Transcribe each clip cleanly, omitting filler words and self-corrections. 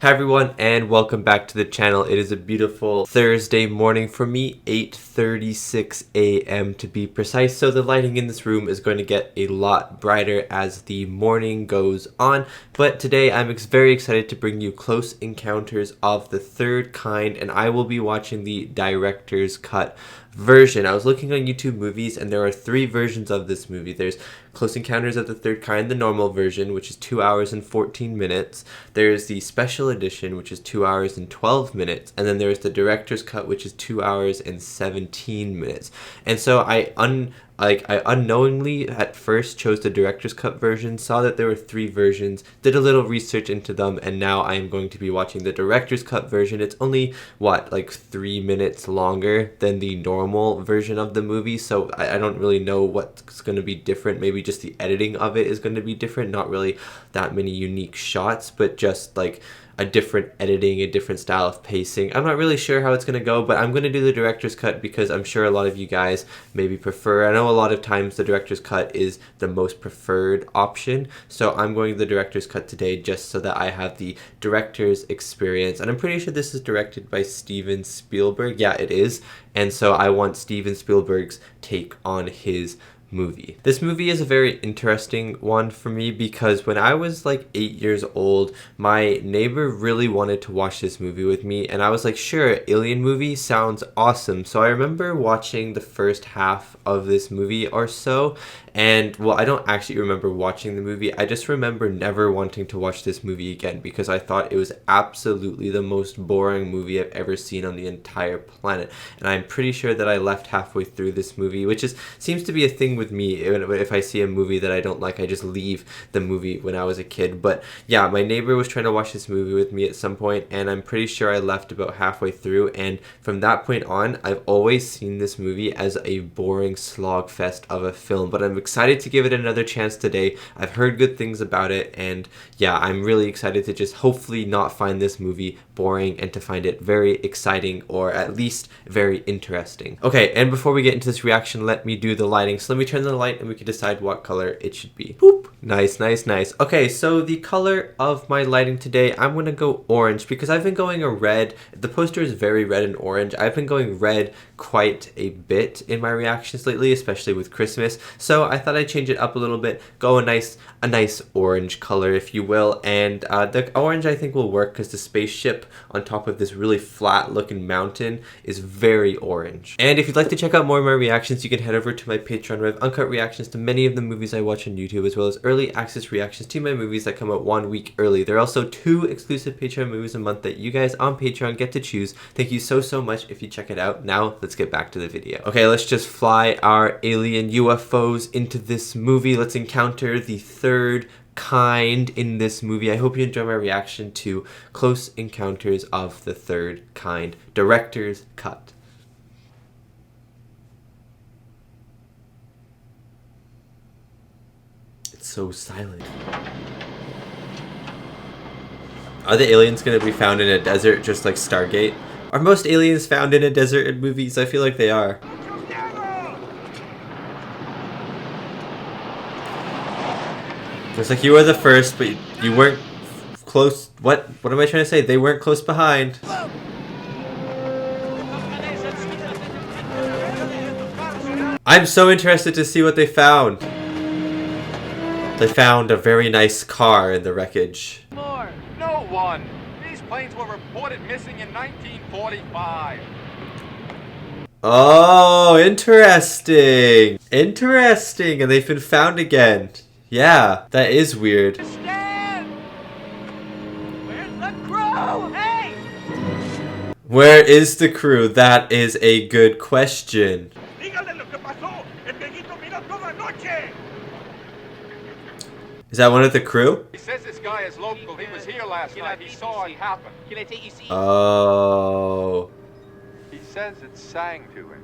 Hi everyone and welcome back to the channel. It is a beautiful Thursday morning for me, 8:36 a.m. to be precise. So the lighting in this room is going to get a lot brighter as the morning goes on. But today I'm very excited to bring you Close Encounters of the Third Kind, and I will be watching the director's cut version. I was looking on YouTube movies and there are three versions of this movie. There's Close Encounters of the Third Kind, the normal version, which is 2 hours and 14 minutes. There's the special edition, which is 2 hours and 12 minutes. And then there's the director's cut, which is 2 hours and 17 minutes. And so I unknowingly at first chose the director's cut version, saw that there were three versions, did a little research into them, and now I am going to be watching the director's cut version. It's only, like 3 minutes longer than the normal version of the movie, so I don't really know what's going to be different. Maybe just the editing of it is going to be different, not really that many unique shots, but just like a different editing, a different style of pacing. I'm not really sure how it's going to go, but I'm going to do the director's cut because I'm sure a lot of you guys maybe prefer. I know a lot of times the director's cut is the most preferred option, so I'm going to the director's cut today just so that I have the director's experience. And I'm pretty sure this is directed by Steven Spielberg. Yeah, it is. And so I want Steven Spielberg's take on his movie. This movie is a very interesting one for me because when I was like 8 years old, my neighbor really wanted to watch this movie with me, and I was like, sure, alien movie sounds awesome. So I remember watching the first half of this movie or so, and well, I don't actually remember watching the movie. I just remember never wanting to watch this movie again because I thought it was absolutely the most boring movie I've ever seen on the entire planet. And I'm pretty sure that I left halfway through this movie, which seems to be a thing with me. If I see a movie that I don't like, I just leave the movie when I was a kid. But yeah, my neighbor was trying to watch this movie with me at some point, and I'm pretty sure I left about halfway through. And from that point on, I've always seen this movie as a boring slog fest of a film. But I'm excited to give it another chance today. I've heard good things about it, and yeah, I'm really excited to just hopefully not find this movie boring and to find it very exciting, or at least very interesting. Okay, and before we get into this reaction, let me do the lighting. So let me turn the light and we can decide what color it should be. Boop. Nice, nice, nice. Okay, so the color of my lighting today, I'm gonna go orange because I've been going a red. The poster is very red and orange. I've been going red quite a bit in my reactions lately, especially with Christmas. So I thought I'd change it up a little bit, go a nice orange color, if you will. And the orange I think will work because the spaceship on top of this really flat looking mountain is very orange. And if you'd like to check out more of my reactions, you can head over to my Patreon where I have uncut reactions to many of the movies I watch on YouTube, as well as early access reactions to my movies that come out 1 week early. There are also 2 exclusive Patreon movies a month that you guys on Patreon get to choose. Thank you so much if you check it out. Now let's get back to the video. Okay, let's just fly our alien UFOs into this movie. Let's encounter the third kind in this movie. I hope you enjoy my reaction to Close Encounters of the Third Kind, director's cut. It's so silent. Are the aliens going to be found in a desert just like Stargate? Are most aliens found in a desert in movies? I feel like they are. It's like you were the first, but you weren't close. What am I trying to say? They weren't close behind. I'm so interested to see what they found. They found a very nice car in the wreckage. No one. These planes were reported missing in 1945. Oh, interesting. Interesting. And they've been found again. Yeah, that is weird. Stand! Where's the crew? Hey! Where is the crew? That is a good question. Is that one of the crew? He says this guy is local. He was here last night. He saw it happen. Oh. He says it sang to him.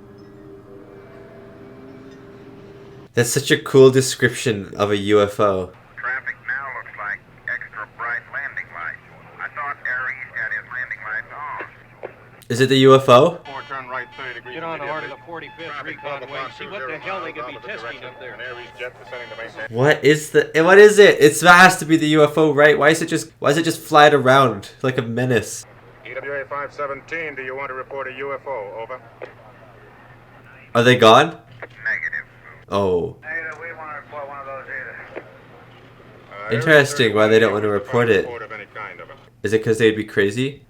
That's such a cool description of a UFO. Traffic now looks like extra bright landing lights. I thought Aries had his landing lights on. Is it the UFO? Turn right 30 degrees. Get on the heart of the 45th Recon Wing. See what the hell they could be testing up there. What is it? It has to be the UFO, right? Why is it just flying around like a menace? EWA 517, do you want to report a UFO? Over. Are they gone? Negative. Oh. Negative, we want to report one of those either. Interesting why they don't want to report it. Is it because they'd be crazy?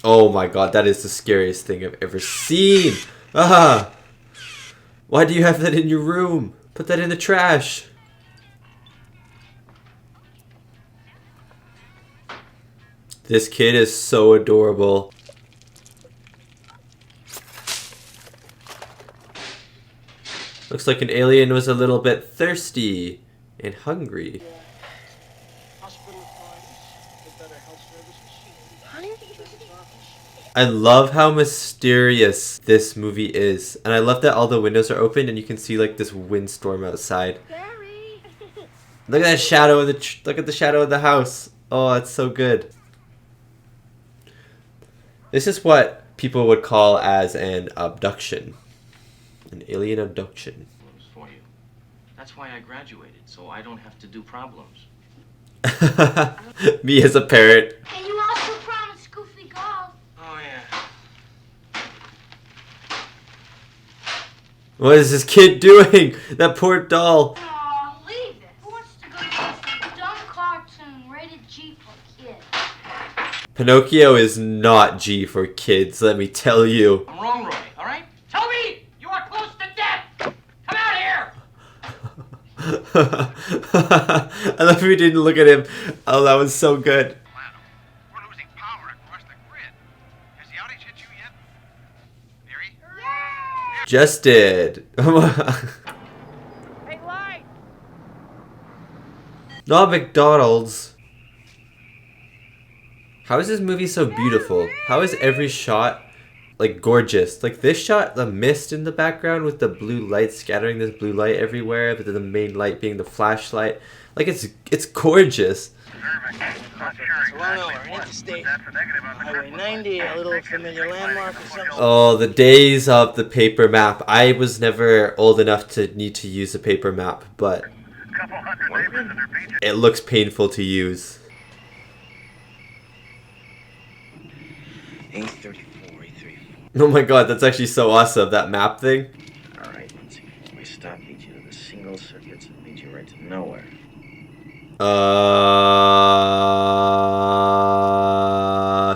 Oh my god, that is the scariest thing I've ever seen. Ah! Why do you have that in your room? Put that in the trash. This kid is so adorable. Looks like an alien was a little bit thirsty and hungry. I love how mysterious this movie is. And I love that all the windows are open and you can see like this windstorm outside. Look at that shadow of look at the shadow of the house. Oh, it's so good. This is what people would call as an abduction. An alien abduction. For you. That's why I graduated, so I don't have to do problems. Me as a parent. And you also promised Goofy golf. Oh, yeah. What is this kid doing? That poor doll. Aw, leave it. Who wants to go see some dumb cartoon rated G for kids? Pinocchio is not G for kids, let me tell you. I'm wrong, Roy, all right? Toby, you are close to death. Come out here. I love we didn't look at him. Oh, that was so good. We're losing power across the grid. Has the outage hit you yet? Teri? Just did. Hey, light! Not McDonald's. How is this movie so beautiful? How is every shot like gorgeous? Like this shot, the mist in the background with the blue light scattering this blue light everywhere, but then the main light being the flashlight. Like it's gorgeous. Toronto or interstate, Highway 90, a little familiar landmark or something. Oh, the days of the paper map. I was never old enough to need to use a paper map, but it looks painful to use. 834, 834. Oh my god, that's actually so awesome, that map thing. Alright, let's see. My stop leads you to the single circuits and leads you right to nowhere.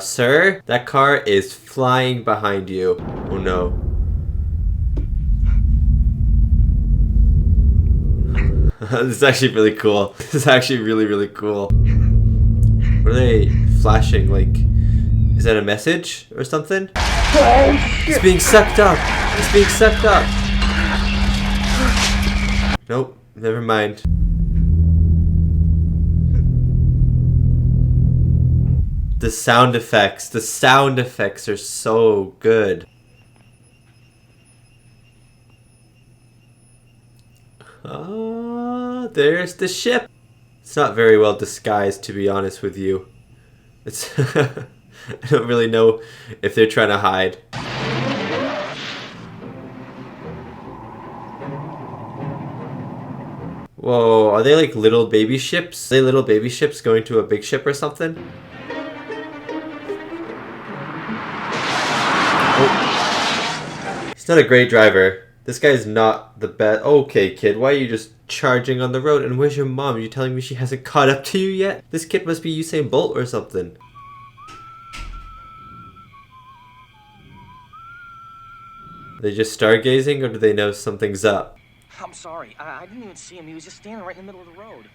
Sir? That car is flying behind you. Oh no. This is actually really cool. This is actually really, really cool. What are they flashing? Like, is that a message or something? It's being sucked up. It's being sucked up. Nope, never mind. The sound effects are so good. There's the ship. It's not very well disguised, to be honest with you. It's I don't really know if they're trying to hide. Whoa, are they like little baby ships? Are they little baby ships going to a big ship or something? Oh. He's not a great driver. This guy's not the best. Okay, kid, why are you just charging on the road? And where's your mom? Are you telling me she hasn't caught up to you yet? This kid must be Usain Bolt or something. Are they just stargazing, or do they know something's up? I'm sorry, I didn't even see him. He was just standing right in the middle of the road.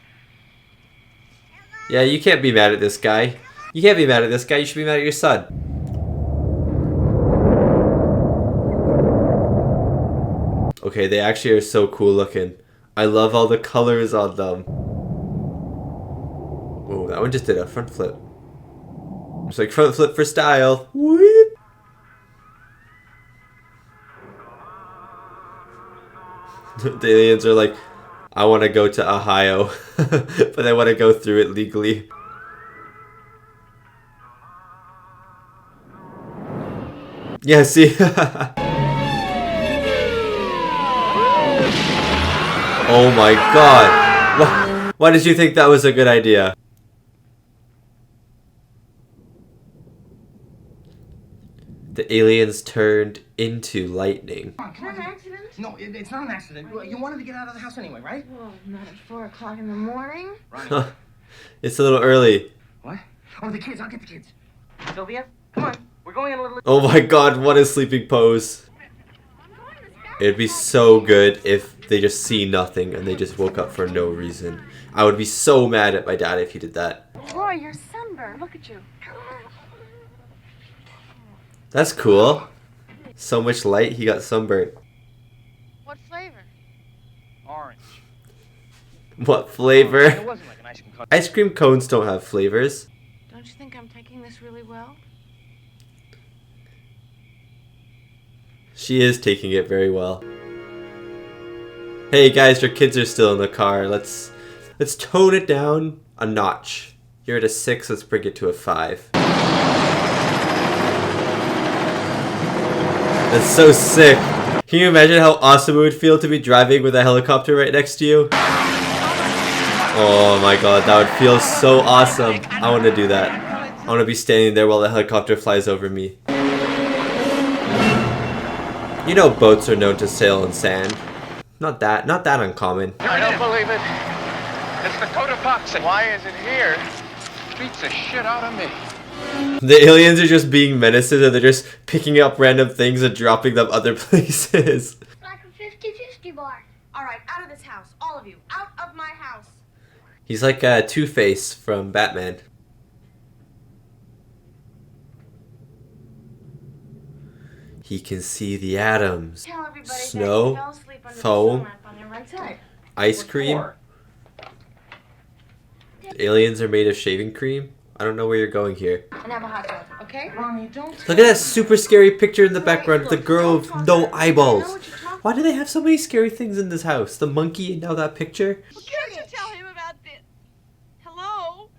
Yeah, you can't be mad at this guy. You can't be mad at this guy. You should be mad at your son. Okay, they actually are so cool looking. I love all the colors on them. Oh, that one just did a front flip. It's like front flip for style. Whoop. The aliens are like, I want to go to Ohio, but they want to go through it legally. Yeah, see? Oh my god. Why did you think that was a good idea? The aliens turned into lightning. Come on, an accident? No, it's not an accident. You wanted to get out of the house anyway, right? Well, not at 4 o'clock in the morning. Right. It's a little early. What? Oh, the kids. I'll get the kids. Sylvia, come on. We're going in a little... Oh my god, what a sleeping pose. It'd be so good if they just see nothing and they just woke up for no reason. I would be so mad at my dad if he did that. Roy, you're sunburned. Look at you. That's cool. So much light, he got sunburned. What flavor? Orange. What flavor? It wasn't like an ice cream cone. Ice cream cones don't have flavors. Don't you think I'm taking this really well? She is taking it very well. Hey guys, your kids are still in the car. Let's tone it down a notch. You're at a 6, let's bring it to a 5. That's so sick. Can you imagine how awesome it would feel to be driving with a helicopter right next to you? Oh my god, that would feel so awesome. I want to do that. I want to be standing there while the helicopter flies over me. You know boats are known to sail on sand. Not that uncommon. I don't believe it. It's the code of boxing. Why is it here? Beats the shit out of me. The aliens are just being menaces and they're just picking up random things and dropping them other places. Like a 50-50 bar. All right, out of this house. All of you. Out of my house. He's like Two-Face from Batman. He can see the atoms. Tell everybody Snow, that you fell asleep under foam, the sun lamp on your right side. ice cream. The aliens are made of shaving cream. I don't know where you're going here. And have a hot dog, okay? Mommy, don't... Look at that super scary picture in the background of the girl with no eyeballs. Why do they have so many scary things in this house? The monkey and now that picture? Can't you tell him about this? Hello?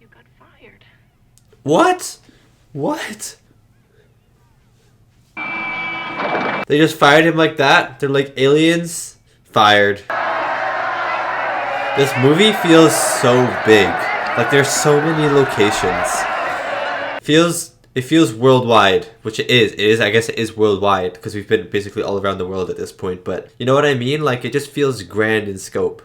You got fired. What? What? They just fired him like that? They're like aliens? Fired. This movie feels so big. Like there's so many locations. It feels worldwide, which it is. It is, I guess it is worldwide because we've been basically all around the world at this point, but you know what I mean? Like it just feels grand in scope.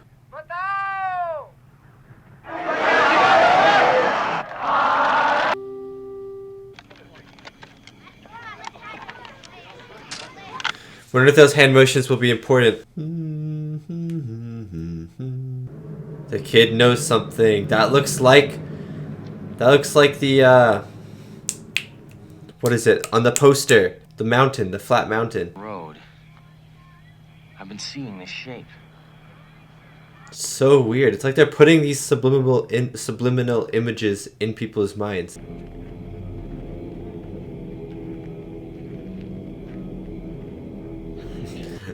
Wonder if those hand motions will be important. The kid knows something. That looks like the what is it? On the poster. The mountain, the flat mountain. Road. I've been seeing this shape. So weird. It's like they're putting these subliminal images in people's minds.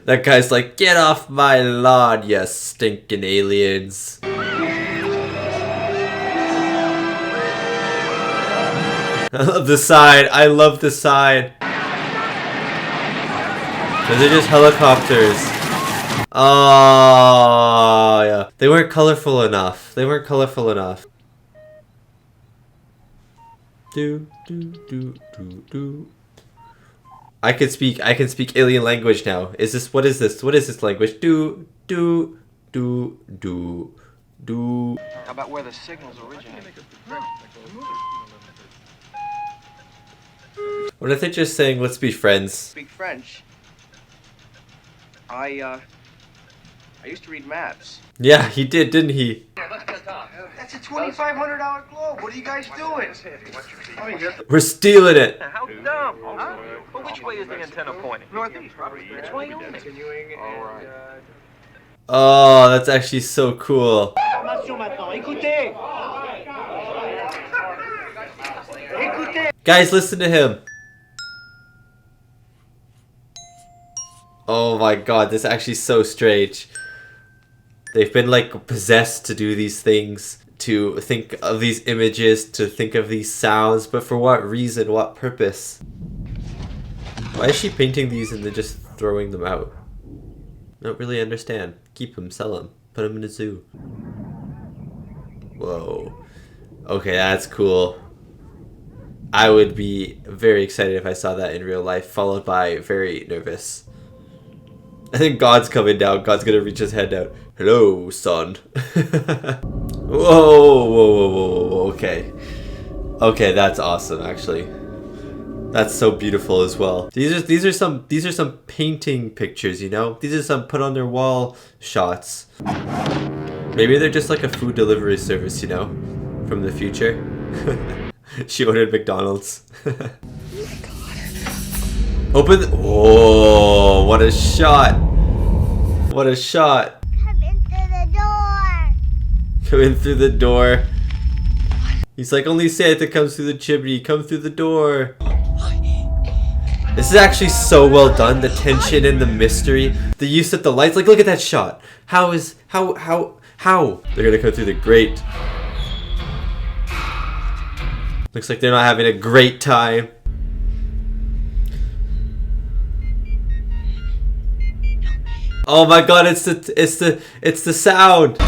That guy's like, get off my lawn, you stinking aliens. I love the sign. I love the sign. Those are just helicopters. Oh, yeah. They weren't colorful enough. They weren't colorful enough. Do, do, do, do, do. I can speak alien language now. What is this language? Do. How about where the signals originate? What if they're just saying, let's be friends? Speak French. I used to read maps. Yeah, he did, didn't he? That's a $2,500 globe. What are you guys doing? We're stealing it. How dumb, huh? Well, which way is the antenna pointing? Northeast. Which way you own it? All right. Oh, that's actually so cool. Guys, listen to him. Oh my god, this is actually so strange. They've been like possessed to do these things, to think of these images, to think of these sounds, but for what reason, what purpose? Why is she painting these and then just throwing them out? I don't really understand. Keep them, sell them, put them in a zoo. Whoa. Okay, that's cool. I would be very excited if I saw that in real life, followed by very nervous. I think God's coming down. God's gonna reach his head out. Hello, son. Whoa, okay. Okay, that's awesome, actually. That's so beautiful as well. These are some painting pictures, you know? These are some put on their wall shots. Maybe they're just like a food delivery service, you know? From the future. She ordered McDonald's. Open the— oh, what a shot. What a shot. Come in through the door. Come in through the door. He's like, only say it that comes through the chimney. Come through the door. This is actually so well done. The tension and the mystery. The use of the lights. Like, look at that shot. How? They're gonna come through the grate. Looks like they're not having a great time. Oh my god, it's the sound. Look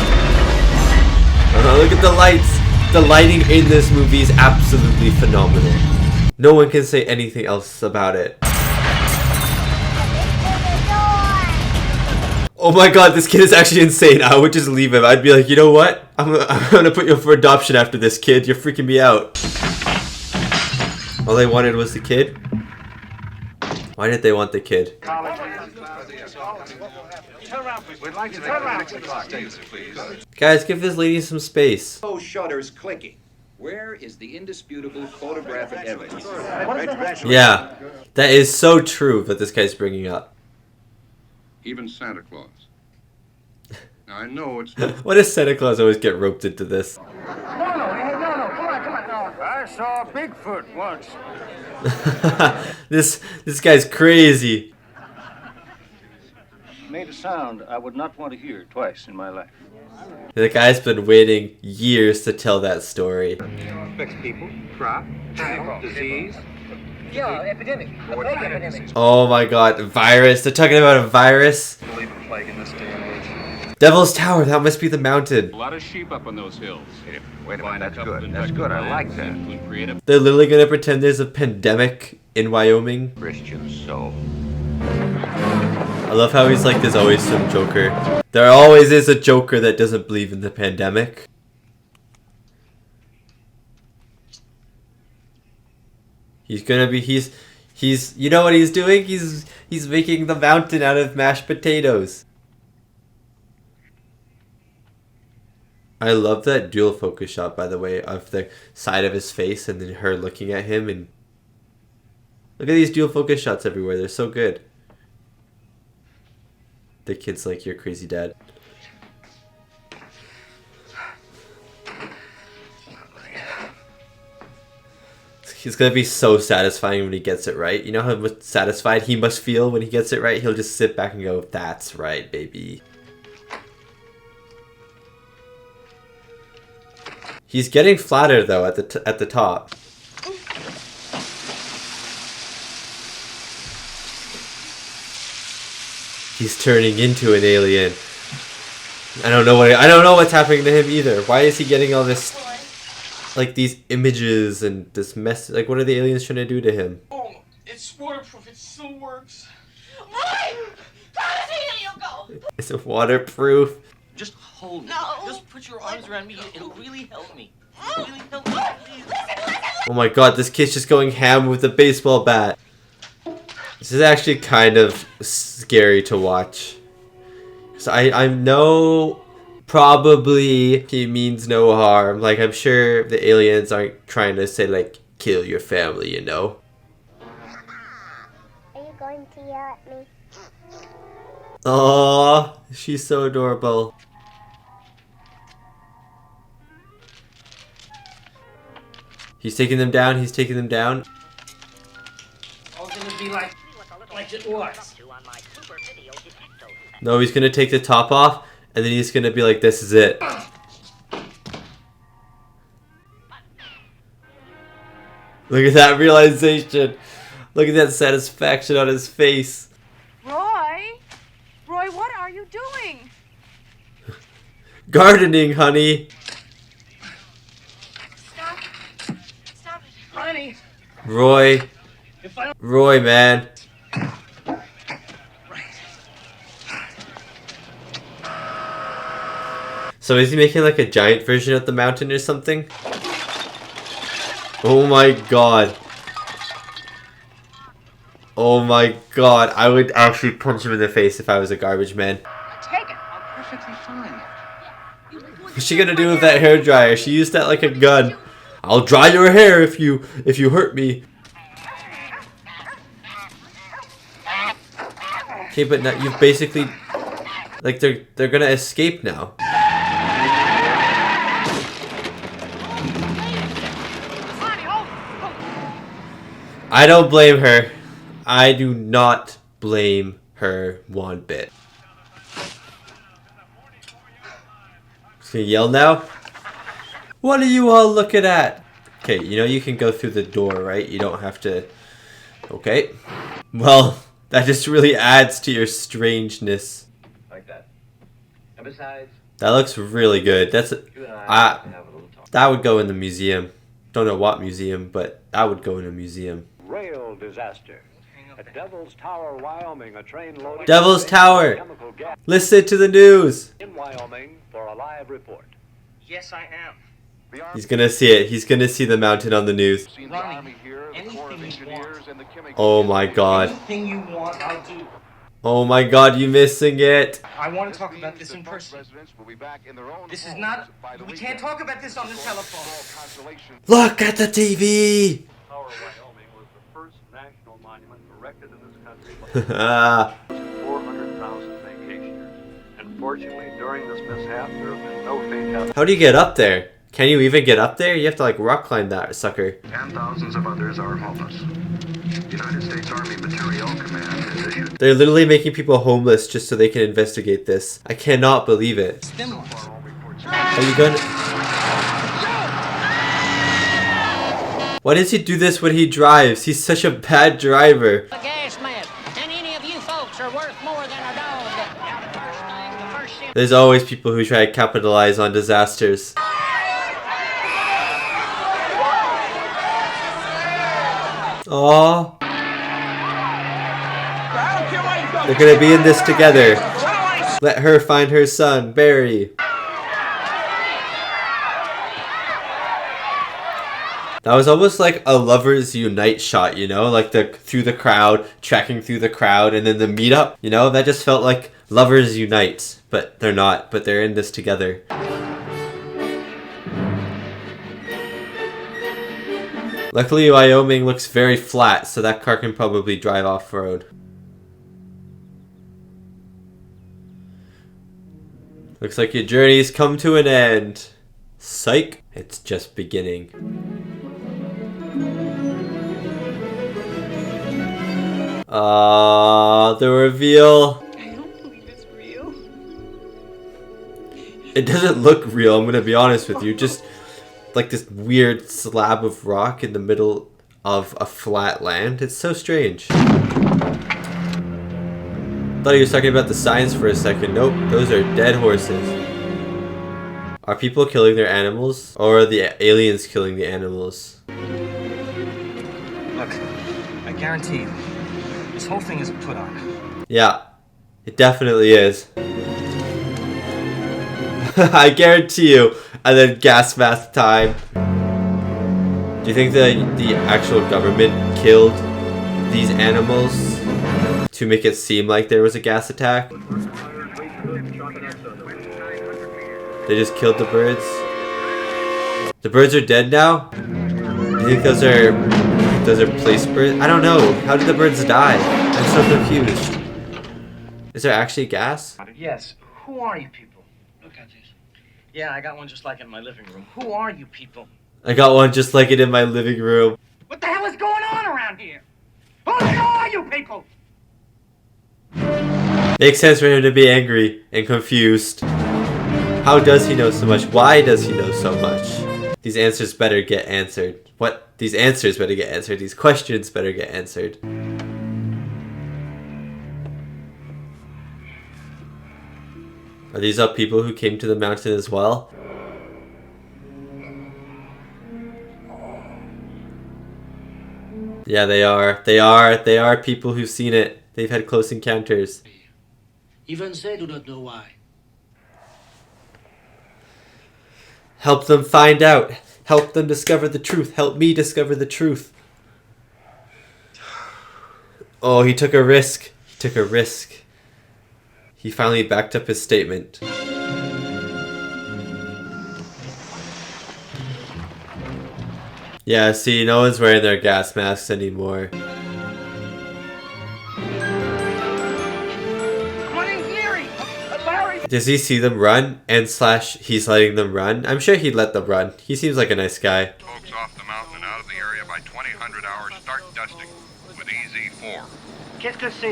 at the lights. The lighting in this movie is absolutely phenomenal. No one can say anything else about it. Oh my god, this kid is actually insane. I would just leave him. I'd be like, you know what? I'm gonna put you up for adoption after this, kid. You're freaking me out. All they wanted was the kid? Why did they want the kid? Guys, give this lady some space. Oh, shutters clicking. Where is the indisputable photographic evidence? Yeah, that is so true that this guy's bringing up. Even Santa Claus. Now I know it's... Why does Santa Claus always get roped into this? No, come on. No. I saw Bigfoot once. This guy's crazy. Made a sound I would not want to hear twice in my life. The guy's been waiting years to tell that story. Affects people, crop, animal, disease. Yeah, epidemic. A plague epidemic. Oh my god, virus. They're talking about a virus. Believe in plague in this day and age. Devil's Tower, that must be the mountain. A lot of sheep up on those hills. Wait a minute, that's good. That's good. I like that. They're literally gonna pretend there's a pandemic in Wyoming. Christian soul. I love how he's like, there's always some joker. There always is a joker that doesn't believe in the pandemic. He's you know what he's doing? He's making the mountain out of mashed potatoes. I love that dual focus shot, by the way, of the side of his face and then her looking at him. And look at these dual focus shots everywhere. They're so good. The kid's like, you're crazy, dad. He's gonna be so satisfying when he gets it right. You know how satisfied he must feel when he gets it right? He'll just sit back and go, that's right, baby. He's getting flatter though at the top. He's turning into an alien. I don't know what's happening to him either. Why is he getting all this, like, these images and this mess? Like, what are the aliens trying to do to him? Oh, it's waterproof. It still works. Right! How does he let you go? Is it waterproof? Just hold me. No. Just put your arms around me. It'll really help me. It'll really help me, please. Oh my god, this kid's just going ham with a baseball bat. This is actually kind of scary to watch. So I know probably he means no harm. Like, I'm sure the aliens aren't trying to say, like, kill your family, you know? Are you going to yell at me? Aww, she's so adorable. He's taking them down, he's taking them down. All gonna be like it was. No, he's gonna take the top off, and then he's gonna be like, this is it. Look at that realization. Look at that satisfaction on his face. Roy? Roy, what are you doing? Gardening, honey. Stop. Stop it. Honey. Roy. Roy, man. So is he making like a giant version of the mountain or something? Oh my god. Oh my god. I would actually punch him in the face if I was a garbage man. Take it. I'm perfectly fine. What's she gonna do with that hairdryer? She used that like a gun. I'll dry your hair if you hurt me. Okay, but now you've basically like they're gonna escape now. I don't blame her. I do not blame her one bit. Just gonna yell now? What are you all looking at? Okay, you know you can go through the door, right? You don't have to... Okay. Well, that just really adds to your strangeness. Like that. And besides, That looks really good. That's... you and I have a little talk. That would go in the museum. Don't know what museum, but that would go in a museum. Rail disaster. At Devil's Tower, Wyoming, a train loaded... Devil's Tower! chemical gas Listen to the news! in Wyoming for a live report. Yes, I am. He's gonna see it. He's gonna see the mountain on the news. Ronnie, anything you want. Oh my god. Anything you want, I'll do. Oh my god, you missing it. I want to talk about this in person. This is not... We can't talk about this on the telephone. Look at the TV! Tower, Wyoming was the first national monument erected in this country. Ah, 400,000 vacationers. Unfortunately, during this mishap, there have been no fatalities. how do you get up there? Can you even get up there? You have to like rock climb that sucker. And thousands of others are homeless. United States Army Materiel Command has issued They're literally making people homeless just so they can investigate this. I cannot believe it. Are you gonna... Why does he do this when he drives? He's such a bad driver. A gas mask, and any of you folks are worth more than a dog. There's always people who try to capitalize on disasters. Aww. They're gonna be in this together. Let her find her son, Barry. That was almost like a lovers unite shot, you know? Like the through the crowd, tracking through the crowd, and then the meetup, you know? That just felt like lovers unite. But they're not, but they're in this together. Luckily, Wyoming looks very flat, so that car can probably drive off-road. Looks like your journey's come to an end. Psych, it's just beginning. The reveal. I don't believe it's real. It doesn't look real, I'm gonna be honest with you. Just like this weird slab of rock in the middle of a flat land. It's so strange. Thought he was talking about the signs for a second. Nope, those are dead horses. Are people killing their animals? Or are the aliens killing the animals? Look, I guarantee you, this whole thing is a put on. Yeah, it definitely is. I guarantee you. And then gas mask time. Do you think the actual government killed these animals to make it seem like there was a gas attack? They just killed the birds? The birds are dead now? Do you think those are place birds? I don't know. How did the birds die? I'm so confused. Is there actually gas? Yes. Who are you people? Look at this. Yeah, I got one just like it in my living room. Who are you people? I got one just like it in my living room. What the hell is going on around here? Who the hell are you people? Makes sense for him to be angry and confused. How does he know so much? Why does he know so much? These answers better get answered. What? These answers better get answered. These questions better get answered. Are these all people who came to the mountain as well? Yeah, they are. They are people who've seen it. They've had close encounters. Even they do not know why. Help them find out. Help them discover the truth. Help me discover the truth. Oh, he took a risk. He took a risk. He finally backed up his statement. Yeah, see, no one's wearing their gas masks anymore. Does he see them run? And slash, he's letting them run? I'm sure he'd let them run. He seems like a nice guy. Folks off the mountain and out of the area by 2000 hours. Start dusting with EZ4.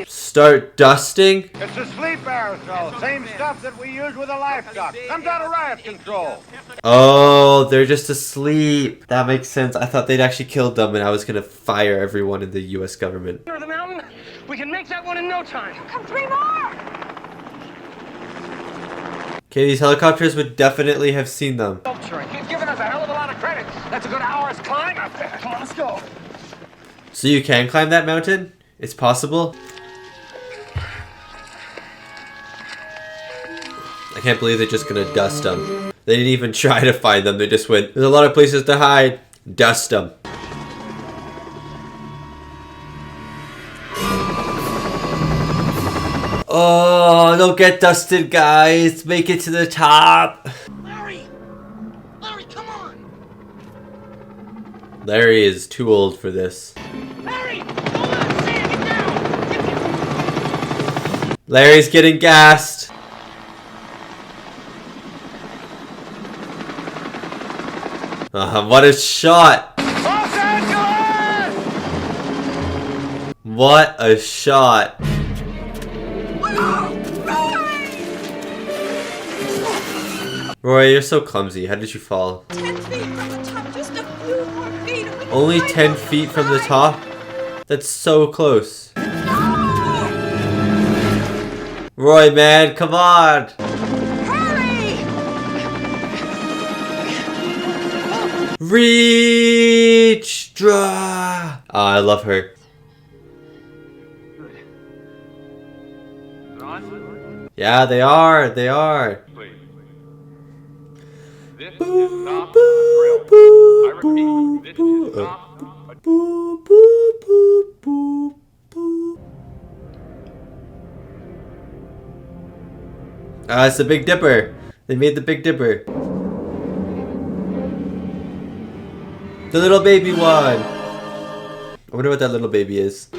Start dusting? It's a sleep aerosol. Same stuff that we use with a life duct. Comes out of riot control. Oh, they're just asleep. That makes sense. I thought they'd actually killed them and I was gonna fire everyone in the US government. The mountain? We can make that one in no time. Come 3 more! Okay, these helicopters would definitely have seen them. He's giving us a hell of a lot of credit. That's a good hour's climb up there. Come on, let's go. So you can climb that mountain? It's possible? I can't believe they're just gonna dust them. They didn't even try to find them. They just went, there's a lot of places to hide. Dust them. Oh, don't get dusted, guys. Make it to the top. Larry! Larry, come on! Larry is too old for this. Larry! Hold on, Sam, get down! Larry's getting gassed. What a shot! Los Angeles! What a shot! Roy, you're so clumsy. How did you fall? 10 feet from the top, just a few more feet. Only 10 feet from the top? That's so close. Roy, man, come on! Reach! Draw! Oh, I love her. Yeah, they are. They are. This is not a drill. I repeat, this is not a It's the Big Dipper. They made the Big Dipper. The little baby one. I wonder what that little baby is.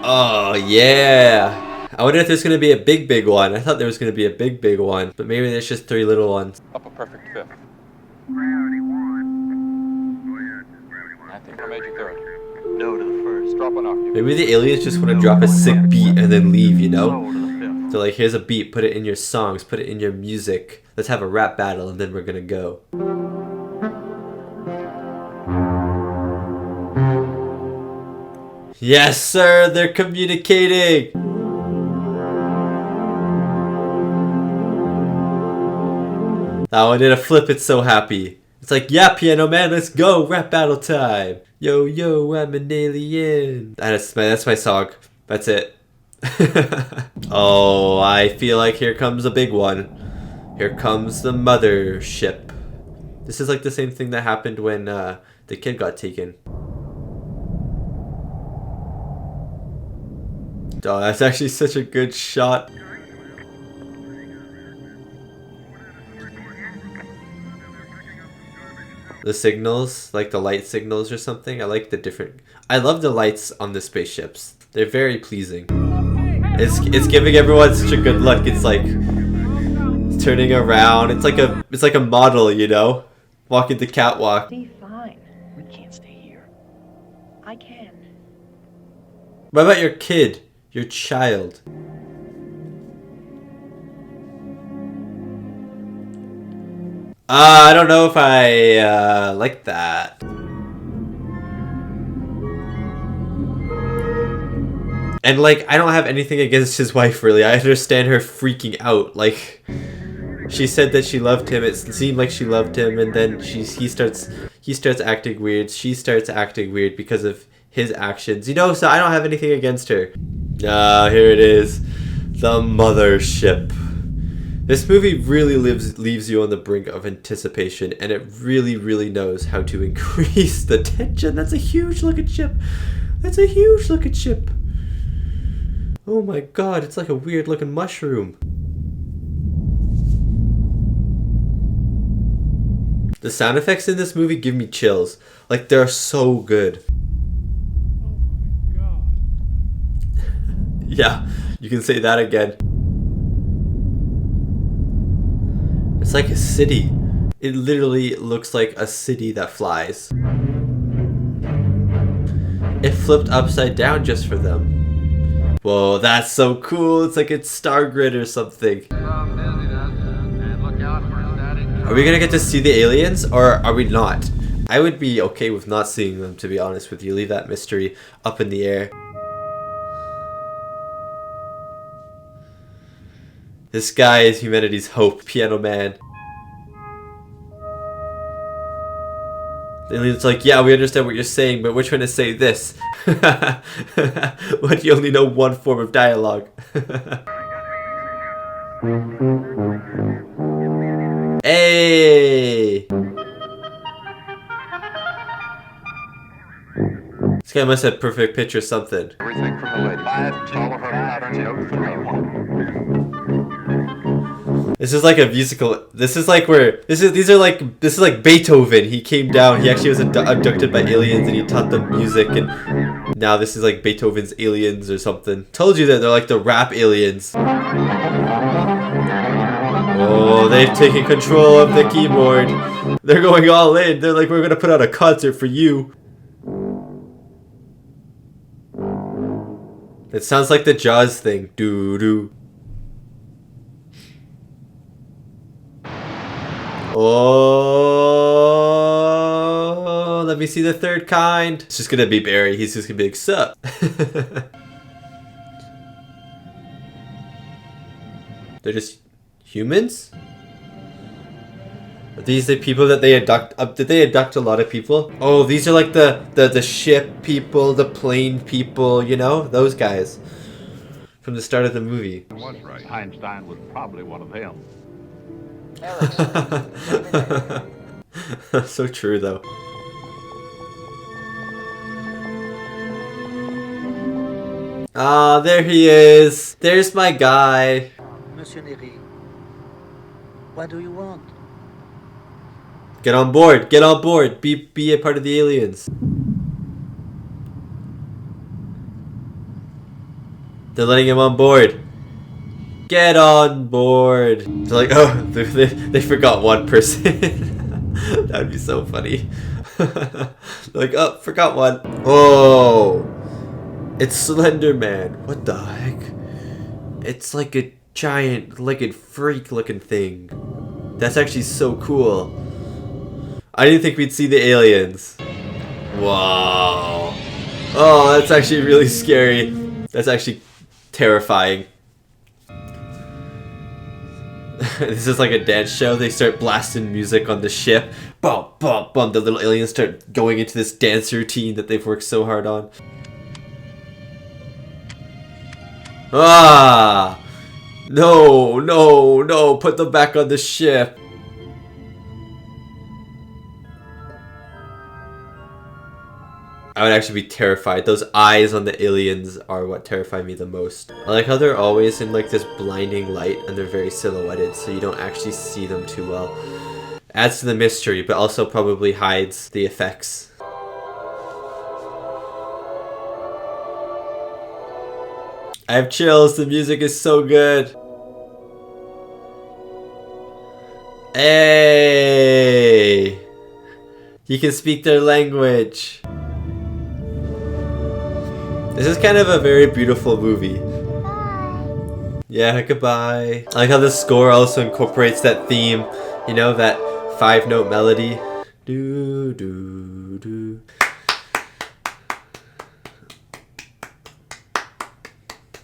Oh, yeah. I wonder if there's going to be a big one. I thought there was going to be a big one. But maybe there's just 3 little ones. Up a perfect fifth. I think I made you third. No to the first. Drop an octave. Maybe the aliens just want to drop a sick beat and then leave, you know? So like, here's a beat, put it in your songs, put it in your music. Let's have a rap battle and then we're gonna go. Yes, sir, they're communicating! That one did a flip, it's so happy. It's like, yeah, Piano Man, let's go, rap battle time. Yo, yo, I'm an alien. That's my song. That's it. Oh, I feel like here comes a big one. Here comes the mothership. This is like the same thing that happened when the kid got taken. Oh, that's actually such a good shot. The signals, like the light signals or something. I like the different... I love the lights on the spaceships. They're very pleasing. It's giving everyone such a good look. It's like turning around. It's like a model, you know, walking the catwalk. Be fine. We can't stay here. I can. What about your kid, your child? I don't know if I like that. And like, I don't have anything against his wife really. I understand her freaking out. Like, she said that she loved him. It seemed like she loved him, and then he starts acting weird. She starts acting weird because of his actions. You know, so I don't have anything against her. Here it is. The Mothership. This movie really leaves you on the brink of anticipation, and it really, really knows how to increase the tension. That's a huge looking ship. That's a huge looking ship. Oh my god, it's like a weird looking mushroom. The sound effects in this movie give me chills. Like, they're so good. Oh my god. Yeah, you can say that again. It's like a city. It literally looks like a city that flies. It flipped upside down just for them. Whoa, that's so cool. It's like it's Star Grid or something. Are we gonna get to see the aliens, or are we not? I would be okay with not seeing them, to be honest with you. Leave that mystery up in the air. This guy is humanity's hope, Piano Man. The alien's like, yeah, we understand what you're saying, but we're trying to say this. But you only know one form of dialogue. Hey! This guy must have perfect pitch or something. Everything from the lady. 5 taller her patterns, 3-1. This is like a musical. This is like where this is like Beethoven. He came down. He actually was abducted by aliens, and he taught them music. And now this is like Beethoven's aliens or something. Told you that they're like the rap aliens. Oh, they've taken control of the keyboard. They're going all in. They're like, we're gonna put out a concert for you. It sounds like the Jaws thing. Doo doo. Oh, let me see the third kind. It's just gonna be Barry. He's just gonna be like, sup. They're just humans? Are these the people that they abduct? Did they abduct a lot of people? Oh, these are like the ship people, the plane people, you know? Those guys. From the start of the movie. Was right. Einstein was probably one of them. So true though. Ah, there he is. There's my guy. Monsieur Neri, what do you want? Get on board. Get on board. Be a part of the aliens. They're letting him on board. Get on board. They're like, oh, they forgot one person. That would be so funny. Like, oh, forgot one. Oh, it's Slender Man. What the heck? It's like a giant, legged freak looking thing. That's actually so cool. I didn't think we'd see the aliens. Wow. Oh, that's actually really scary. That's actually terrifying. This is like a dance show. They start blasting music on the ship. Bum, bum, bum. The little aliens start going into this dance routine that they've worked so hard on. Ah! No, no, no. Put them back on the ship. I would actually be terrified. Those eyes on the aliens are what terrify me the most. I like how they're always in like this blinding light and they're very silhouetted, so you don't actually see them too well. Adds to the mystery, but also probably hides the effects. I have chills. The music is so good. Hey! You can speak their language. This is kind of a very beautiful movie. Yeah, goodbye. I like how the score also incorporates that theme, you know, that 5-note melody. Do, do, do.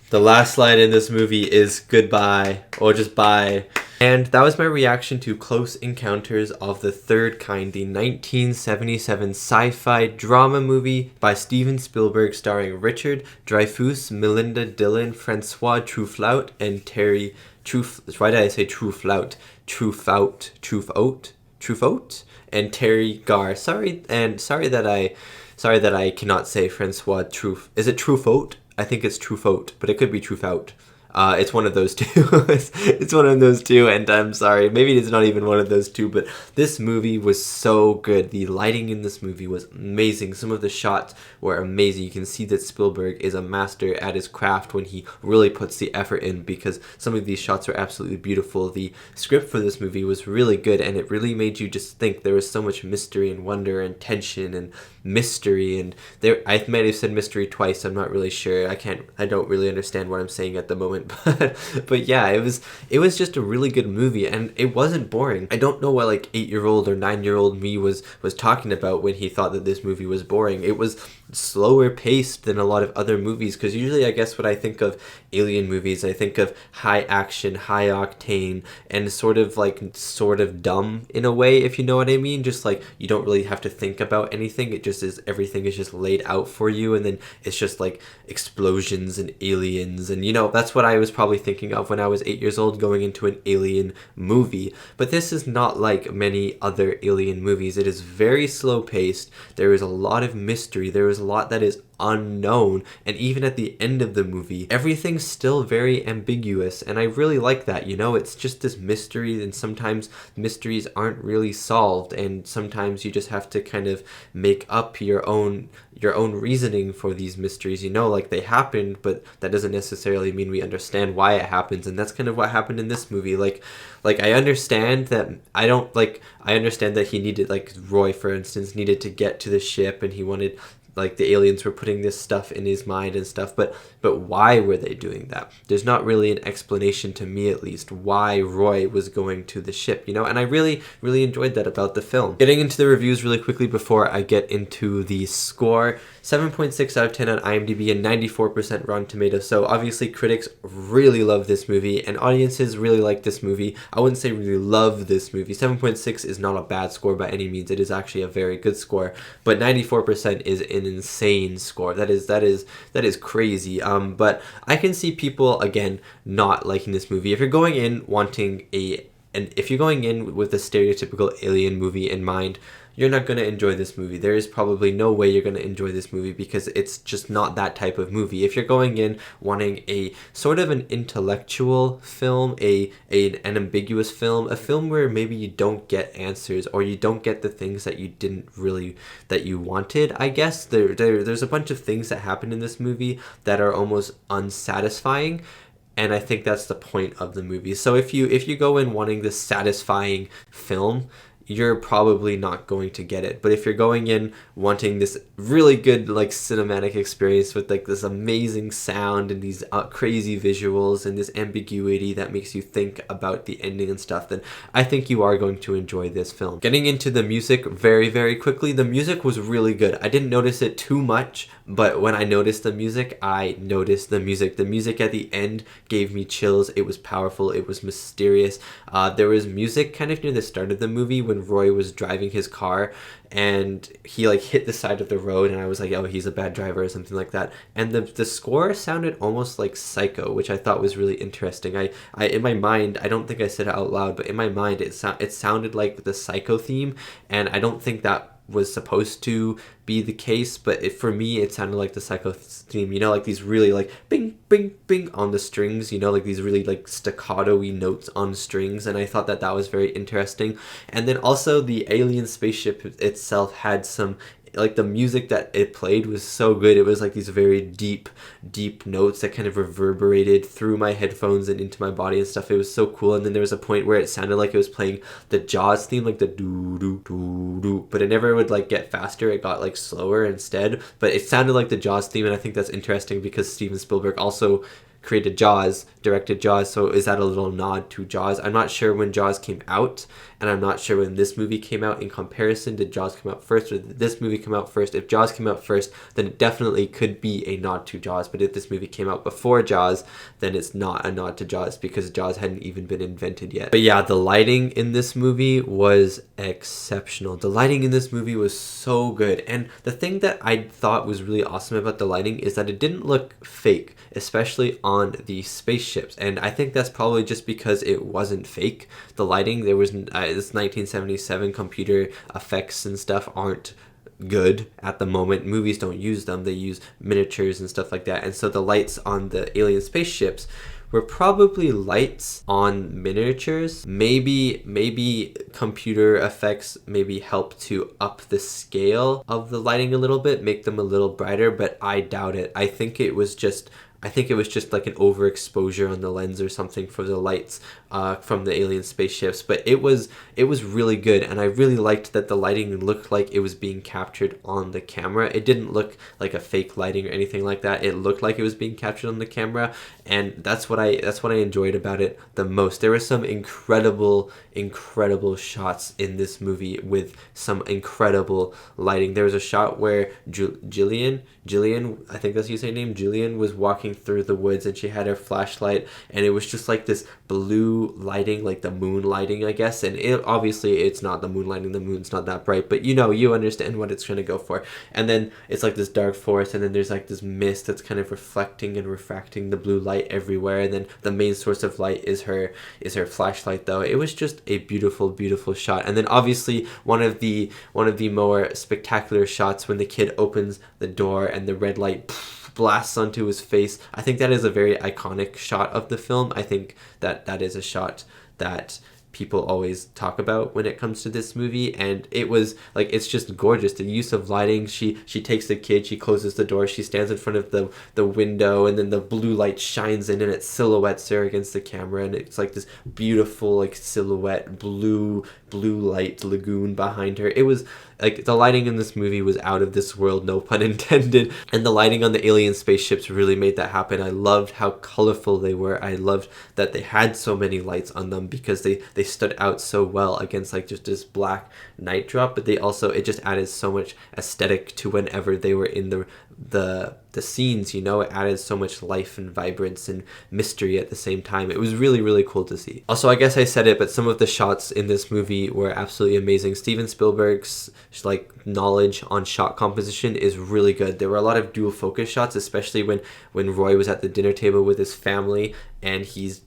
The last line in this movie is goodbye, or just bye. And that was my reaction to Close Encounters of the Third Kind, the 1977 sci-fi drama movie by Steven Spielberg starring Richard Dreyfuss, Melinda, Dillon, François Truffaut, and Teri. Why did I say Truffaut? Truffaut, and Teri Garr. Sorry that I cannot say François Truffaut. Is it Truffaut? I think it's Truffaut, but it could be Truffaut. It's one of those two. It's one of those two, and I'm sorry. Maybe it's not even one of those two, but this movie was so good. The lighting in this movie was amazing. Some of the shots were amazing. You can see that Spielberg is a master at his craft when he really puts the effort in, because some of these shots are absolutely beautiful. The script for this movie was really good, and it really made you just think. There was so much mystery and wonder and tension and mystery, and there I might have said mystery twice. I'm not really sure. I don't really understand what I'm saying at the moment. But yeah, it was just a really good movie, and it wasn't boring. I don't know what like 8-year-old or 9-year-old me was talking about when he thought that this movie was boring. It was slower paced than a lot of other movies, because usually I guess when I think of alien movies, I think of high action, high octane, and sort of dumb in a way, if you know what I mean. Just like you don't really have to think about anything. It just is, everything is just laid out for you, and then it's just like explosions and aliens, and that's what I was probably thinking of when I was 8 years old going into an alien movie. But this is not like many other alien movies. It is very slow paced. There is a lot of mystery. There is a lot that is unknown, and even at the end of the movie, everything's still very ambiguous, and I really like that. It's just this mystery, and sometimes mysteries aren't really solved, and sometimes you just have to kind of make up your own reasoning for these mysteries. Like they happened, but that doesn't necessarily mean we understand why it happens, and that's kind of what happened in this movie. Like I understand that he needed, like Roy for instance, needed to get to the ship, and he wanted, like, the aliens were putting this stuff in his mind and stuff, but why were they doing that? There's not really an explanation, to me at least, why Roy was going to the ship, and I really, really enjoyed that about the film. Getting into the reviews really quickly before I get into the score. 7.6 out of 10 on IMDb and 94% Rotten Tomatoes. So obviously critics really love this movie and audiences really like this movie. I wouldn't say really love this movie. 7.6 is not a bad score by any means. It is actually a very good score, but 94% is an insane score. That is crazy. But I can see people, again, not liking this movie. If you're going in wanting if you're going in with a stereotypical alien movie in mind, you're not going to enjoy this movie. There is probably no way you're going to enjoy this movie, because it's just not that type of movie. If you're going in wanting a sort of an intellectual film, an ambiguous film, a film where maybe you don't get answers, or you don't get the things that you wanted, I guess, there's a bunch of things that happen in this movie that are almost unsatisfying. And I think that's the point of the movie. So if you go in wanting this satisfying film, you're probably not going to get it. But if you're going in wanting this really good, like, cinematic experience with, like, this amazing sound and these crazy visuals and this ambiguity that makes you think about the ending and stuff, then I think you are going to enjoy this film. Getting into the music very, very quickly, the music was really good. I didn't notice it too much, but when I noticed the music, I noticed the music. The music at the end gave me chills. It was powerful. It was mysterious. There was music kind of near the start of the movie when Roy was driving his car and he, like, hit the side of the road, and I was like, oh, he's a bad driver or something like that. And the score sounded almost like Psycho, which I thought was really interesting. I in my mind, I don't think I said it out loud, but in my mind it sounded like the Psycho theme, and I don't think that was supposed to be the case, but for me it sounded like the Psycho theme, like these really, like, bing bing bing on the strings, like these really, like, staccato-y notes on strings, and I thought that was very interesting. And then also the alien spaceship itself had some, like, the music that it played was so good. It was like these very deep notes that kind of reverberated through my headphones and into my body and stuff. It was so cool. And then there was a point where it sounded like it was playing the Jaws theme, like the doo doo doo doo, but it never would, like, get faster. It got, like, slower instead, but it sounded like the Jaws theme, and I think that's interesting because Steven Spielberg also created Jaws, directed Jaws, so is that a little nod to Jaws? I'm not sure when Jaws came out, and I'm not sure when this movie came out in comparison. Did Jaws come out first, or did this movie come out first? If Jaws came out first, then it definitely could be a nod to Jaws, but if this movie came out before Jaws, then it's not a nod to Jaws, because Jaws hadn't even been invented yet. But yeah, the lighting in this movie was exceptional. The lighting in this movie was so good, and the thing that I thought was really awesome about the lighting is that it didn't look fake, especially on the spaceships, and I think that's probably just because it wasn't fake. The lighting, there was this 1977 computer effects and stuff aren't good at the moment. Movies don't use them, they use miniatures and stuff like that, and so the lights on the alien spaceships were probably lights on miniatures. Maybe computer effects maybe help to up the scale of the lighting a little bit, make them a little brighter, but I doubt it. I think it was just like an overexposure on the lens or something for the lights from the alien spaceships, but it was really good, and I really liked that the lighting looked like it was being captured on the camera. It didn't look like a fake lighting or anything like that. It looked like it was being captured on the camera, and that's what I enjoyed about it the most. There were some incredible shots in this movie with some incredible lighting. There was a shot where Jillian, I think that's how you say her name, Jillian, was walking through the woods, and she had her flashlight, and it was just like this blue lighting, like the moon lighting, I guess, and obviously it's not the moon lighting, the moon's not that bright, but you understand what it's trying to go for. And then it's like this dark forest, and then there's like this mist that's kind of reflecting and refracting the blue light everywhere, and then the main source of light is her flashlight, though. It was just a beautiful shot. And then obviously one of the more spectacular shots when the kid opens the door and the red light blasts onto his face. I think that is a very iconic shot of the film. I think that is a shot that people always talk about when it comes to this movie, and it was like, it's just gorgeous. The use of lighting, she takes the kid, she closes the door, she stands in front of the window, and then the blue light shines in and it silhouettes her against the camera, and it's like this beautiful like silhouette blue light lagoon behind her. It was like, the lighting in this movie was out of this world, no pun intended, and the lighting on the alien spaceships really made that happen. I loved how colorful they were. I loved that they had so many lights on them, because they stood out so well against like just this black night drop, but they also, it just added so much aesthetic to whenever they were in the scenes, it added so much life and vibrance and mystery at the same time. It was really cool to see. Also, I guess I said it, but some of the shots in this movie were absolutely amazing. Steven Spielberg's like knowledge on shot composition is really good. There were a lot of dual focus shots, especially when Roy was at the dinner table with his family, and he's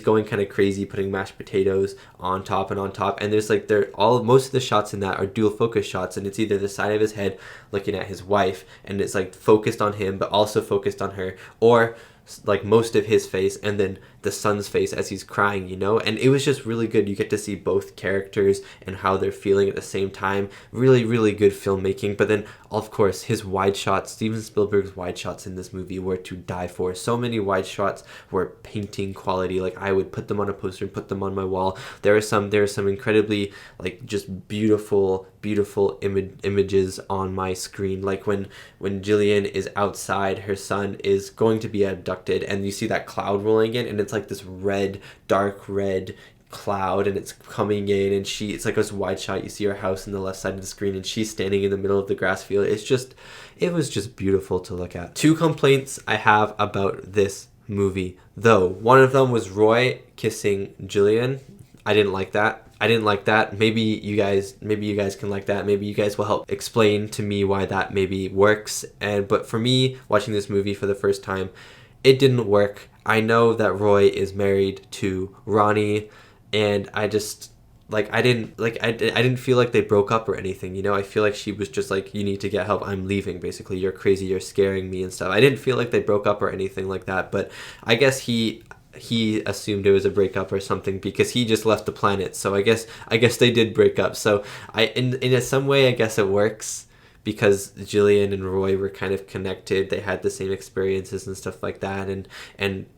going kind of crazy, putting mashed potatoes on top, and there's like, most of the shots in that are dual focus shots, and it's either the side of his head looking at his wife, and it's like focused on him but also focused on her, or like most of his face and then the son's face as he's crying, and it was just really good. You get to see both characters and how they're feeling at the same time. Really good filmmaking. But then of course his wide shots, Steven Spielberg's wide shots in this movie were to die for. So many wide shots were painting quality. Like, I would put them on a poster and put them on my wall. There are some incredibly like just beautiful images on my screen, like when Jillian is outside, her son is going to be abducted, and you see that cloud rolling in, and it's like this dark red cloud, and it's coming in, and it's like this wide shot. You see her house on the left side of the screen, and she's standing in the middle of the grass field. It was just beautiful to look at. 2 complaints I have about this movie, though. One of them was Roy kissing Jillian. I didn't like that. Maybe you guys can like that. Maybe you guys will help explain to me why that maybe works. But for me, watching this movie for the first time, it didn't work. I know that Roy is married to Ronnie, and I didn't feel like they broke up or anything. I feel like she was just like, you need to get help, I'm leaving, basically, you're crazy, you're scaring me and stuff. I didn't feel like they broke up or anything like that, but I guess he assumed it was a breakup or something, because he just left the planet. So I guess they did break up. So in some way, I guess it works, because Jillian and Roy were kind of connected. They had the same experiences and stuff like that, and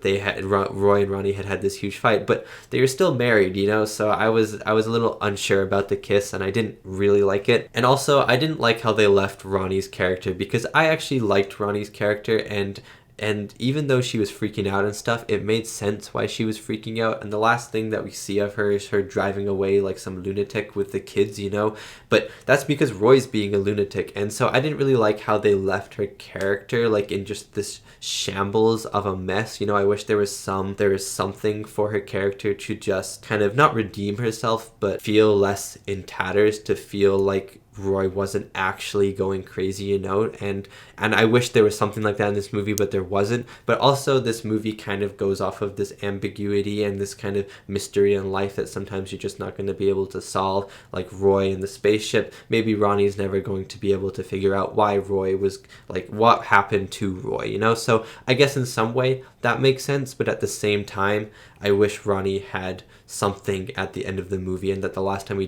they had, Roy and Ronnie had this huge fight, but they were still married, so I was a little unsure about the kiss, and I didn't really like it. And also, I didn't like how they left Ronnie's character, because I actually liked Ronnie's character, and And even though she was freaking out and stuff, it made sense why she was freaking out. And the last thing that we see of her is her driving away like some lunatic with the kids, you know? But that's because Roy's being a lunatic. And so I didn't really like how they left her character like in just this shambles of a mess. You know, I wish there was something for her character to just kind of not redeem herself, but feel less in tatters, to feel like Roy wasn't actually going crazy, you know, and I wish there was something like that in this movie, but there wasn't. But also this movie kind of goes off of this ambiguity and this kind of mystery in life that sometimes you're just not going to be able to solve, like Roy in the spaceship. Maybe Ronnie's never going to be able to figure out why Roy was, like, what happened to Roy, you know? So I guess in some way that makes sense, but at the same time, I wish Ronnie had something at the end of the movie, and that the last time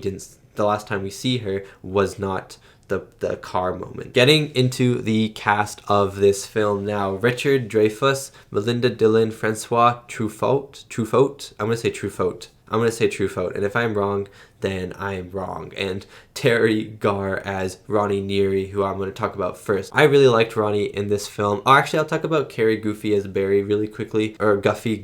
we see her was not the car moment. Getting into the cast of this film now: Richard Dreyfuss, Melinda, Dillon, François, Truffaut. I'm gonna say Truffaut, and if I'm wrong, then I'm wrong. And Teri, Garr as Ronnie Neary, who I'm going to talk about first. I really liked Ronnie in this film. Oh, actually, I'll talk about Carrie Goofy as Barry really quickly. Or Goofy.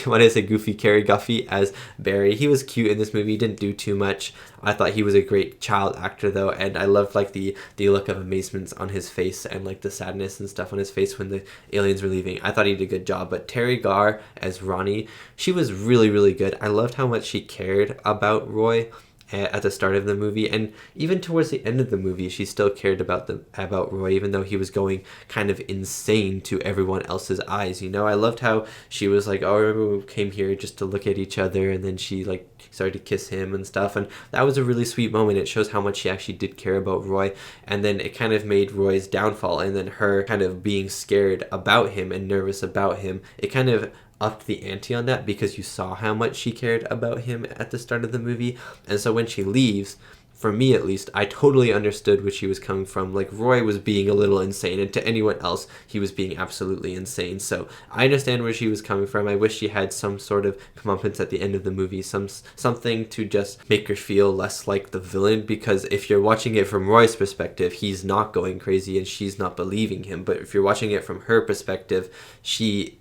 Why did I say Goofy? Carrie Guffey as Barry. He was cute in this movie. He didn't do too much. I thought he was a great child actor though, and I loved like the look of amazement on his face and like the sadness and stuff on his face when the aliens were leaving. I thought he did a good job. But Teri Garr as Ronnie, she was really, really good. I loved how much she cared about Roy at the start of the movie, and even towards the end of the movie she still cared about Roy, even though he was going kind of insane to everyone else's eyes, you know. I loved how she was like, oh, I remember we came here just to look at each other, and then she like started to kiss him and stuff, and that was a really sweet moment. It shows how much she actually did care about Roy, and then it kind of made Roy's downfall and then her kind of being scared about him and nervous about him, it kind of upped the ante on that, because you saw how much she cared about him at the start of the movie. And so when she leaves, for me at least, I totally understood where she was coming from. Like, Roy was being a little insane, and to anyone else he was being absolutely insane. So I understand where she was coming from. I wish she had some sort of comeuppance at the end of the movie, something to just make her feel less like the villain, because if you're watching it from Roy's perspective, he's not going crazy and she's not believing him. But if you're watching it from her perspective, she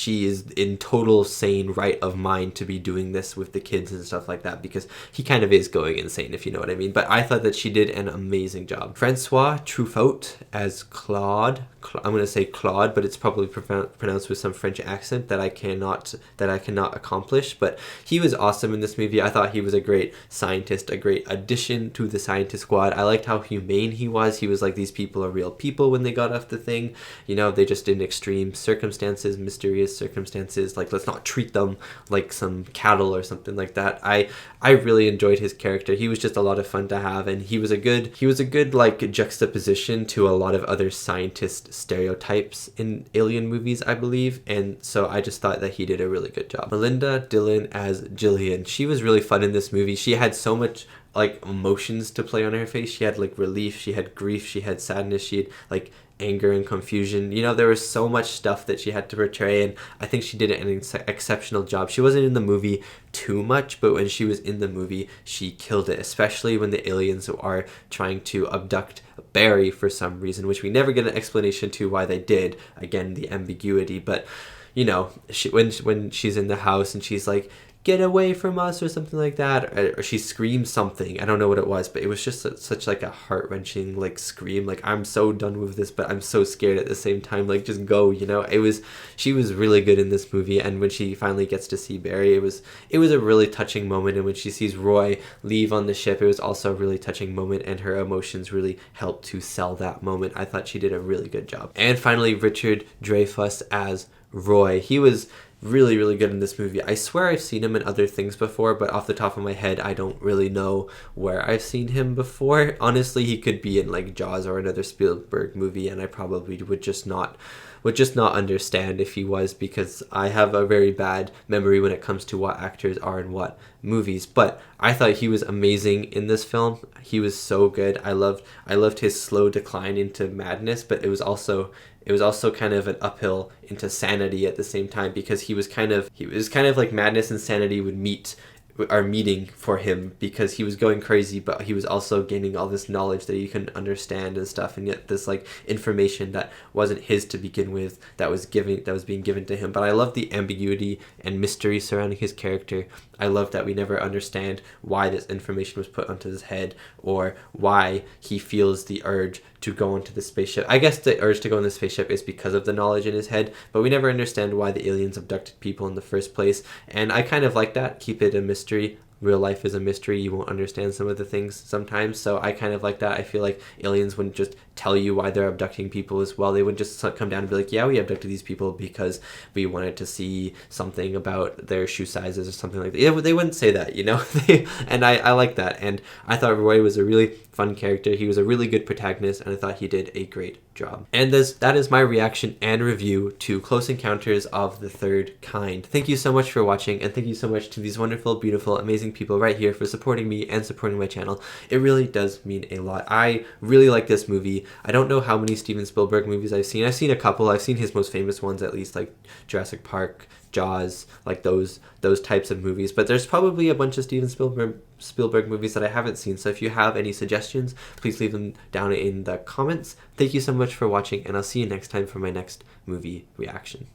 is in total sane right of mind to be doing this with the kids and stuff like that, because he kind of is going insane, if you know what I mean. But I thought that she did an amazing job. François Truffaut as Claude. I'm going to say Claude, but it's probably pronounced with some French accent that I cannot accomplish. But he was awesome in this movie. I thought he was a great scientist, a great addition to the scientist squad. I liked how humane he was. He was like, these people are real people when they got off the thing. You know, they just in extreme circumstances, mysterious circumstances. Like, let's not treat them like some cattle or something like that. I really enjoyed his character. He was just a lot of fun to have, and he was a good like juxtaposition to a lot of other scientist stereotypes in alien movies, I believe. And so I just thought that he did a really good job. Melinda, Dillon as Jillian. She was really fun in this movie. She had so much like emotions to play on her face. She had like relief, she had grief, she had sadness, she had like anger and confusion. You know, there was so much stuff that she had to portray, and I think she did an exceptional job. She wasn't in the movie too much, but when she was in the movie, she killed it, especially when the aliens are trying to abduct Barry for some reason, which we never get an explanation to why they did. Again, the ambiguity. But you know, when she's in the house and she's like, get away from us or something like that, or she screamed something, I don't know what it was, but it was just such like a heart-wrenching like scream, like, I'm so done with this, but I'm so scared at the same time, like, just go, you know. She was really good in this movie. And when she finally gets to see Barry, it was a really touching moment. And when she sees Roy leave on the ship, it was also a really touching moment, and her emotions really helped to sell that moment. I thought she did a really good job. And finally, Richard Dreyfuss as Roy. He was really, really good in this movie. I swear I've seen him in other things before, but off the top of my head, I don't really know where I've seen him before. Honestly, he could be in like Jaws or another Spielberg movie, and I probably would just not understand if he was, because I have a very bad memory when it comes to what actors are in what movies. But I thought he was amazing in this film. He was so good. I loved his slow decline into madness, but it was also kind of an uphill into sanity at the same time, because he was kind of like madness and sanity would meet are meeting for him, because he was going crazy, but he was also gaining all this knowledge that he couldn't understand and stuff, and yet this like information that wasn't his to begin with that was being given to him. But I love the ambiguity and mystery surrounding his character. I love that we never understand why this information was put onto his head, or why he feels the urge to go into the spaceship. I guess the urge to go in the spaceship is because of the knowledge in his head, but we never understand why the aliens abducted people in the first place. And I kind of like that. Keep it a mystery. Real life is a mystery. You won't understand some of the things sometimes, so I kind of like that. I feel like aliens wouldn't just tell you why they're abducting people as well. They wouldn't just come down and be like, yeah, we abducted these people because we wanted to see something about their shoe sizes or something like that. Yeah, they wouldn't say that, you know. And I like that. And I thought Roy was a really fun character. He was a really good protagonist, and I thought he did a great job. And that is my reaction and review to Close Encounters of the Third Kind. Thank you so much for watching, and thank you so much to these wonderful, beautiful, amazing people right here for supporting me and supporting my channel. It really does mean a lot. I really like this movie. I don't know how many Steven Spielberg movies I've seen. I've seen a couple. I've seen his most famous ones, at least, like Jurassic Park, Jaws, like those types of movies. But there's probably a bunch of Steven Spielberg movies that I haven't seen. So if you have any suggestions, please leave them down in the comments. Thank you so much for watching, and I'll see you next time for my next movie reaction.